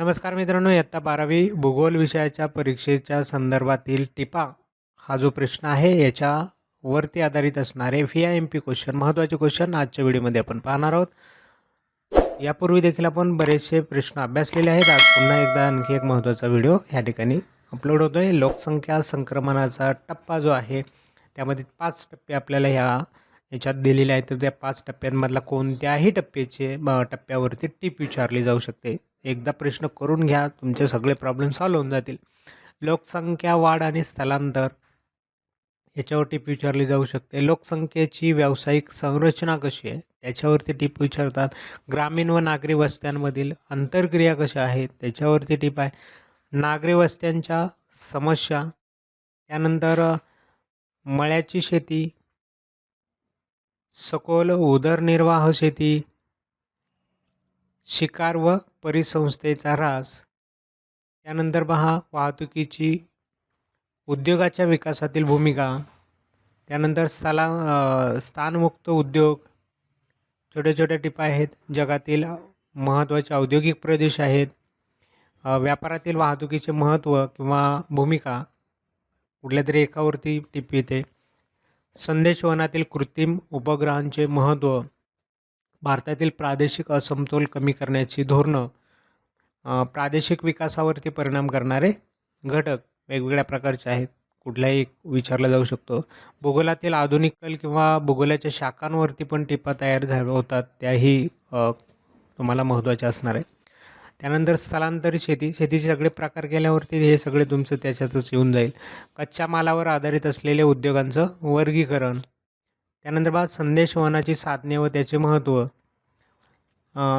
नमस्कार मित्रांनो, इयत्ता 12वी भूगोल विषयाच्या परीक्षेच्या संदर्भातील टिपा हा जो प्रश्न आहे याच्यावरती आधारित असणारे VIMP क्वेश्चन, महत्त्वाचे क्वेश्चन आजच्या व्हिडिओमध्ये आपण पाहणार आहोत. यापूर्वी देखील आपण बरेचसे प्रश्न अभ्यासलेले आहेत. आज पुन्हा एकदा आणखी एक महत्त्वाचा व्हिडिओ या ठिकाणी अपलोड होतो आहे. लोकसंख्या संक्रमणाचा टप्पा जो आहे त्यामध्ये 5 टप्पे आपल्याला याच्यात दिलेले आहेत. तर त्या 5 टप्प्यांमधला कोणत्याही टप्प्यावरती टिप विचारली जाऊ शकते. एकदा प्रश्न करून घ्या, तुमचे सगळे प्रॉब्लेम सॉल्व्ह होऊन जातील. लोकसंख्या वाढ आणि स्थलांतर याच्यावर टिप विचारली जाऊ शकते. लोकसंख्येची व्यावसायिक संरचना कशी आहे त्याच्यावरती टिप विचारतात. ग्रामीण व नागरी वस्त्यांमधील आंतरक्रिया कशा आहेत त्याच्यावरती टिप आहे. नागरी वस्त्यांच्या समस्या, त्यानंतर मळ्याची शेती, सखोल उदरनिर्वाह शेती, शिकार व परिसंस्थेचा ऱ्हास, त्यानंतर पहा वाहतुकीची उद्योगाच्या विकासातील भूमिका, त्यानंतर स्थानमुक्त उद्योग, छोटे छोटे टिपा आहेत. जगातील महत्त्वाचे औद्योगिक प्रदेश आहेत. व्यापारातील वाहतुकीचे महत्त्व किंवा भूमिका कुठल्या तरी एकावरती टिप येते. संदेशवहनातील कृत्रिम उपग्रहांचे महत्त्व, भारतातील प्रादेशिक असमतोल कमी करण्याची धोरणं, प्रादेशिक विकासावरती परिणाम करणारे घटक वेगवेगळ्या प्रकारचे आहेत, कुठलाही एक विचारला जाऊ शकतो. भूगोलातील आधुनिक कल किंवा भूगोलाच्या शाखांवरती पण टिपा तयार होतात, त्याही तुम्हाला महत्त्वाचे असणार आहे. त्यानंतर स्थलांतरित शेतीचे सगळे प्रकार केल्यावरती हे सगळे तुमचं त्याच्यातच येऊन जाईल. कच्च्या मालावर आधारित असलेल्या उद्योगांचं वर्गीकरण, त्यानंतर बघा संदेशवहनाची साधने व त्याचे महत्त्व,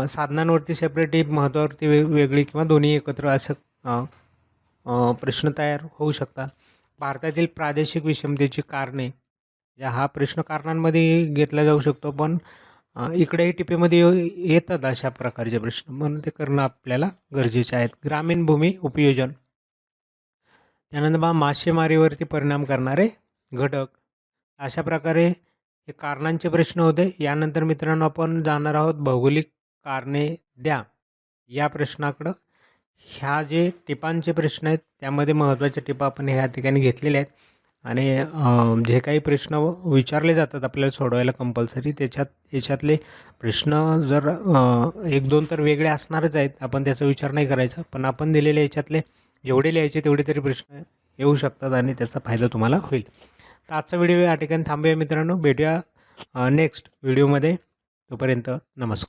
साधनांवरती सेपरेट टिप, महत्त्वावरती वेगळी किंवा दोन्ही एकत्र असं प्रश्न तयार होऊ शकतात. भारतातील प्रादेशिक विषमतेची कारणे, हा प्रश्न कारणांमध्ये घेतला जाऊ शकतो, पण इकडेही टिपेमध्ये येतात अशा प्रकारचे प्रश्न, म्हणून ते करणं आपल्याला गरजेचे आहेत. ग्रामीण भूमी उपयोजन, त्यानंतर मासेमारीवरती परिणाम करणारे घटक, अशा प्रकारे हे कारणांचे प्रश्न होते. यानंतर मित्रांनो आपण जाणार आहोत भौगोलिक कारणे द्या या प्रश्नाकडं. ह्या जे टिपांचे प्रश्न आहेत त्यामध्ये महत्त्वाच्या टिपा आपण ह्या ठिकाणी घेतलेल्या आहेत. आणि जे काही प्रश्न विचारले जातात आपल्याला सोडवायला कंपल्सरी, याच्यातले प्रश्न जर 1-2 तर वेगळे असणारच आहेत, आपण त्याचा विचार नाही करायचा, पण आपण दिलेले याच्यातले जेवढे लिहायचे तेवढे तरी प्रश्न येऊ शकतात आणि त्याचा फायदा तुम्हाला होईल. तर आजचा व्हिडिओ या ठिकाणी थांबूया मित्रांनो. भेटूया नेक्स्ट व्हिडिओमध्ये. तोपर्यंत नमस्कार.